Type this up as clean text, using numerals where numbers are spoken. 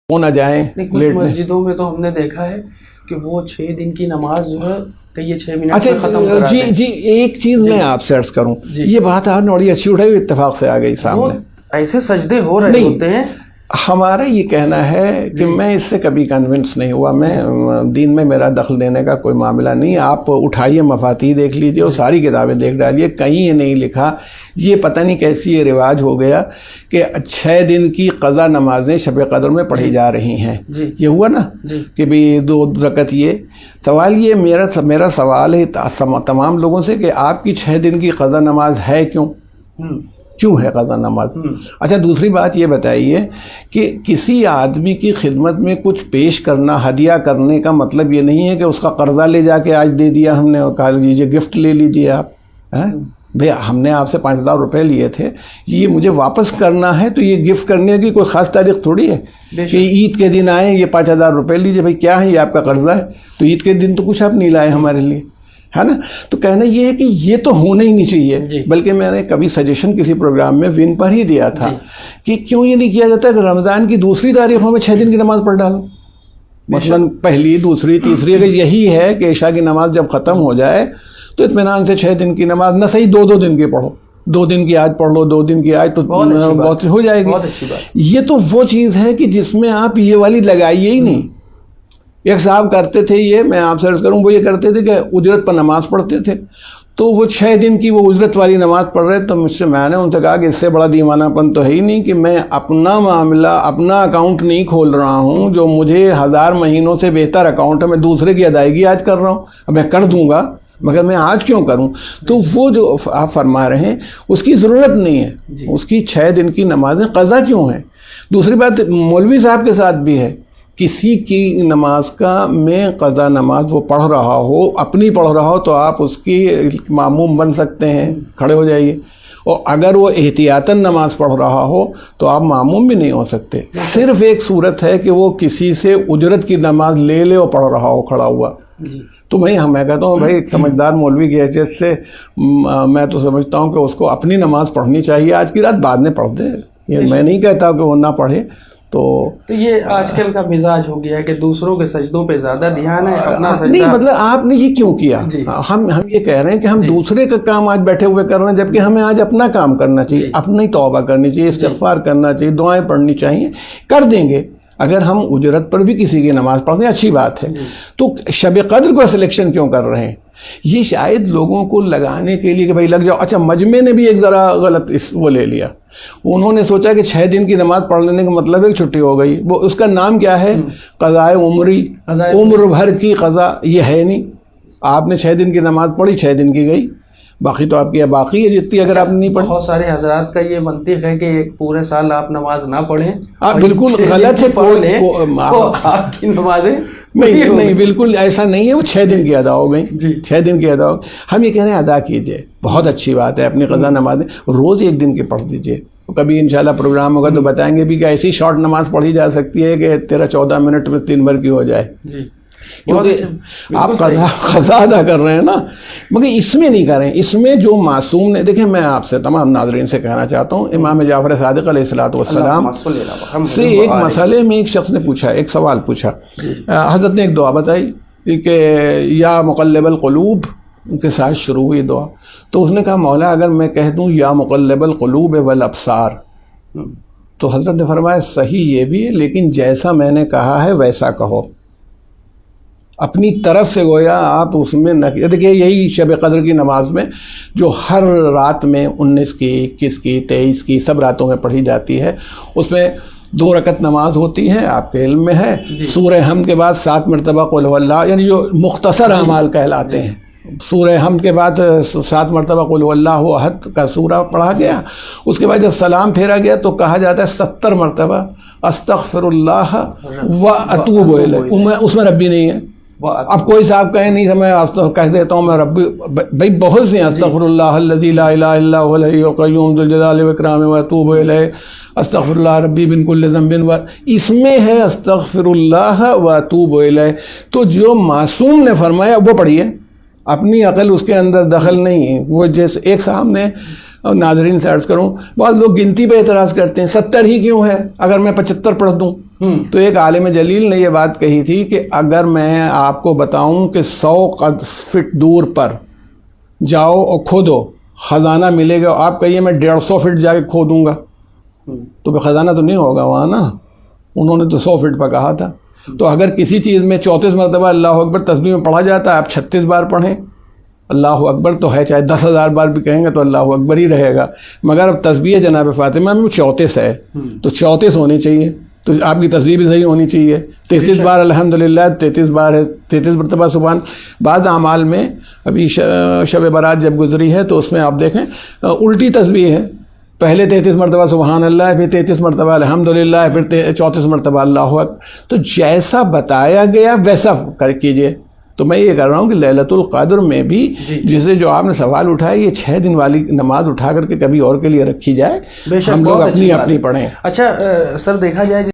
ہو نہ جائیں لیٹ میں. مسجدوں میں تو ہم نے دیکھا ہے کہ وہ 6 دن کی نماز جو ہے کہ یہ 6 منٹ اچھا میں ختم کرا جی دیں. جی ایک چیز میں آپ سے عرض کروں, یہ بات آپ نے بڑی اچھی اٹھائی, اتفاق سے آ گئی سامنے. ایسے سجدے ہو رہے ہوتے ہیں. ہمارا یہ کہنا ہے کہ میں اس سے کبھی کنونس نہیں ہوا, میں دین میں میرا دخل دینے کا کوئی معاملہ نہیں. آپ اٹھائیے مفاتیح دیکھ لیجئے اور ساری کتابیں دیکھ ڈالیے, کہیں یہ نہیں لکھا. یہ پتہ نہیں کیسی یہ رواج ہو گیا کہ 6 دن کی قضا نمازیں شب قدر میں پڑھی جا رہی ہیں. یہ ہوا نا کہ بھی 2 رکعت. یہ سوال, یہ میرا سوال ہے تمام لوگوں سے کہ آپ کی 6 دن کی قضا نماز ہے کیوں ہے قضا نماز؟ اچھا دوسری بات یہ بتائیے کہ کسی آدمی کی خدمت میں کچھ پیش کرنا, ہدیہ کرنے کا مطلب یہ نہیں ہے کہ اس کا قرضہ لے جا کے آج دے دیا ہم نے اور کہا لیجیے گفٹ لے لیجیے آپ. بھئی ہم نے آپ سے 5,000 روپے لیے تھے, یہ مجھے واپس کرنا ہے, تو یہ گفٹ کرنے کی کوئی خاص تاریخ تھوڑی ہے کہ عید کے دن آئیں یہ 5,000 روپے لیجیے. بھئی کیا ہے, یہ آپ کا قرضہ ہے, تو عید کے دن تو کچھ آپ نہیں لائے ہمارے لیے, ہے نا. تو کہنا یہ ہے کہ یہ تو ہونا ہی نہیں چاہیے. بلکہ میں نے کبھی سجیشن کسی پروگرام میں وین پر ہی دیا تھا کہ کیوں یہ نہیں کیا جاتا کہ رمضان کی دوسری تاریخوں میں 6 دن کی نماز پڑھ ڈالو, مثلاً پہلی, دوسری, تیسری. اگر یہی ہے کہ عشاء کی نماز جب ختم ہو جائے تو اطمینان سے 6 دن کی نماز نہ صحیح 2 دن کی پڑھو, 2 دن کی آج پڑھ لو, 2 دن کی آج, تو بہت ہو جائے گی. یہ تو وہ چیز ہے کہ جس میں آپ یہ والی لگائیے ہی نہیں. ایک صاحب کرتے تھے, یہ میں آپ سے عرض کروں, وہ یہ کرتے تھے کہ اجرت پر نماز پڑھتے تھے, تو وہ 6 دن کی وہ اجرت والی نماز پڑھ رہے. تو میں نے ان سے کہا کہ اس سے بڑا دیوانہ پن تو ہے ہی نہیں کہ میں اپنا معاملہ, اپنا اکاؤنٹ نہیں کھول رہا ہوں جو مجھے 1000 مہینوں سے بہتر اکاؤنٹ ہے, میں دوسرے کی ادائیگی آج کر رہا ہوں. اب میں کر دوں گا مگر میں آج کیوں کروں؟ تو وہ جو آپ فرما رہے ہیں اس کی ضرورت نہیں ہے. اس کی 6 دن کی نمازیں قضا کیوں ہیں؟ دوسری بات مولوی صاحب کے ساتھ بھی ہے, کسی کی نماز کا میں قضا نماز وہ پڑھ رہا ہو, اپنی پڑھ رہا ہو, تو آپ اس کی ماموم بن سکتے ہیں, کھڑے ہو جائیے. اور اگر وہ احتیاطاً نماز پڑھ رہا ہو تو آپ ماموم بھی نہیں ہو سکتے. صرف ایک صورت ہے کہ وہ کسی سے اجرت کی نماز لے لے اور پڑھ رہا ہو کھڑا ہوا. تو میں کہتا ہوں بھائی ایک سمجھدار مولوی کی حیثیت سے میں تو سمجھتا ہوں کہ اس کو اپنی نماز پڑھنی چاہیے, آج کی رات بعد میں پڑھ دے. یہ میں نہیں کہتا کہ وہ نہ پڑھے. تو یہ آج کل کا مزاج ہو گیا ہے کہ دوسروں کے سجدوں پہ زیادہ دھیان ہے, اپنا سجدہ نہیں. مطلب آپ نے یہ کیوں کیا؟ ہم یہ کہہ رہے ہیں کہ ہم دوسرے کا کام آج بیٹھے ہوئے کر رہے ہیں, جبکہ ہمیں آج اپنا کام کرنا چاہیے, اپنی توبہ کرنی چاہیے, استغفار کرنا چاہیے, دعائیں پڑھنی چاہیے. کر دیں گے اگر ہم اجرت پر بھی کسی کی نماز پڑھیں, اچھی بات ہے. تو شب قدر کو سلیکشن کیوں کر رہے ہیں؟ یہ شاید لوگوں کو لگانے کے لیے کہ بھائی لگ جاؤ. اچھا مجمع نے بھی ایک ذرا غلط وہ لے لیا, انہوں نے سوچا کہ 6 دن کی نماز پڑھ لینے کا مطلب ایک چھٹی ہو گئی. وہ اس کا نام کیا ہے؟ قضائے عمری, عمر بھر کی قضا. یہ ہے نہیں. آپ نے 6 دن کی نماز پڑھی, 6 دن کی گئی, باقی تو آپ کی باقی ہے جتنی اگر آپ نے نہیں پڑھی. بہت سارے حضرات کا یہ منطق ہے کہ پورے سال آپ نماز نہ پڑھیں. آپ بالکل غلط ہے. آپ کی نمازیں نہیں بالکل ایسا نہیں ہے. وہ 6 دن کی ادا ہو گئی, 6 دن کی ادا ہو. ہم یہ کہہ رہے ہیں ادا کیجئے, بہت اچھی بات ہے. اپنی قضا نمازیں روز 1 دن کی پڑھ دیجئے. کبھی انشاءاللہ پروگرام ہوگا تو بتائیں گے بھی کہ ایسی شارٹ نماز پڑھی جا سکتی ہے کہ 13-14 منٹ میں 3 بھر کی ہو جائے. کیونکہ آپ قضا ادا کر رہے ہیں نا, مگر اس میں نہیں کر رہے ہیں. اس میں جو معصوم نے, دیکھیں میں آپ سے تمام ناظرین سے کہنا چاہتا ہوں, امام جعفر صادق علیہ الصلوۃ والسلام سے ایک مسئلے میں ایک شخص نے پوچھا, ایک سوال پوچھا. حضرت نے ایک دعا بتائی کہ یا مقلب القلوب کے ساتھ شروع ہوئی دعا. تو اس نے کہا مولا اگر میں کہہ دوں یا مقلب القلوب والابصار, تو حضرت نے فرمایا صحیح یہ بھی ہے, لیکن جیسا میں نے کہا ہے ویسا کہو. اپنی طرف سے گویا آپ اس میں نہ. دیکھیے یہی شب قدر کی نماز میں جو ہر رات میں 19 کی, 21 کی, 23 کی, سب راتوں میں پڑھی جاتی ہے, اس میں 2 رکعت نماز ہوتی ہے, آپ کے علم میں ہے. سورہ حمد کے بعد 7 مرتبہ قل هو اللہ, یعنی جو مختصر اعمال کہلاتے ہیں. سورہ حمد کے بعد 7 مرتبہ قل هو اللہ احد کا سورہ پڑھا گیا. اس کے بعد جب سلام پھیرا گیا تو کہا جاتا ہے 70 مرتبہ استغفر اللہ و اتوب الیہ. اس میں ربی نہیں ہے. اب کوئی صاحب کہیں نہیں میں کہہ دیتا ہوں میں ربی, بھائی بہت سے ہیں. استغفر اللہ الذی لا الہ الا هو الحی القیوم ذو الجلال والاکرام واتوب الیہ, استغفر اللہ ربی من کل ذنب, اس میں ہے استغفر اللہ واتوب الیہ. تو جو معصوم نے فرمایا وہ پڑھیے, اپنی عقل اس کے اندر دخل نہیں ہے. وہ جیسے ایک صاحب نے, ناظرین سے عرض کروں, بعض لوگ گنتی پہ اعتراض کرتے ہیں 70 ہی کیوں ہے اگر میں 75 پڑھ دوں. تو ایک عالم جلیل نے یہ بات کہی تھی کہ اگر میں آپ کو بتاؤں کہ 100 فٹ دور پر جاؤ اور کھودو خزانہ ملے گا، آپ کہیے میں 150 فٹ جا کے کھودوں گا، تو پھر خزانہ تو نہیں ہوگا وہاں نا. انہوں نے تو 100 فٹ پر کہا تھا. تو اگر کسی چیز میں 34 مرتبہ اللہ اکبر تسبیح میں پڑھا جاتا ہے، آپ 36 بار پڑھیں. اللہ اکبر تو ہے، چاہے 10,000 بار بھی کہیں گے تو اللہ اکبر ہی رہے گا. مگر اب تسبیح جناب فاطمہ میں 34 ہے، تو 34 ہونی چاہیے. تو آپ کی تسبیح بھی صحیح ہونی چاہیے. 33 بار الحمدللہ، 33 بار ہے، 33 مرتبہ سبحان. بعض اعمال میں ابھی شب برات جب گزری ہے تو اس میں آپ دیکھیں الٹی تسبیح ہے. پہلے 33 مرتبہ سبحان اللہ، پھر 33 مرتبہ الحمدللہ، پھر 34 مرتبہ اللہ اکبر. تو جیسا بتایا گیا ویسا کر کیجئے. تو میں یہ کر رہا ہوں کہ لیلۃ القدر میں بھی جسے جو آپ نے سوال اٹھایا، یہ 6 دن والی نماز اٹھا کر کے کبھی اور کے لیے رکھی جائے. ہم لوگ اپنی پڑھیں. اچھا سر، دیکھا جائے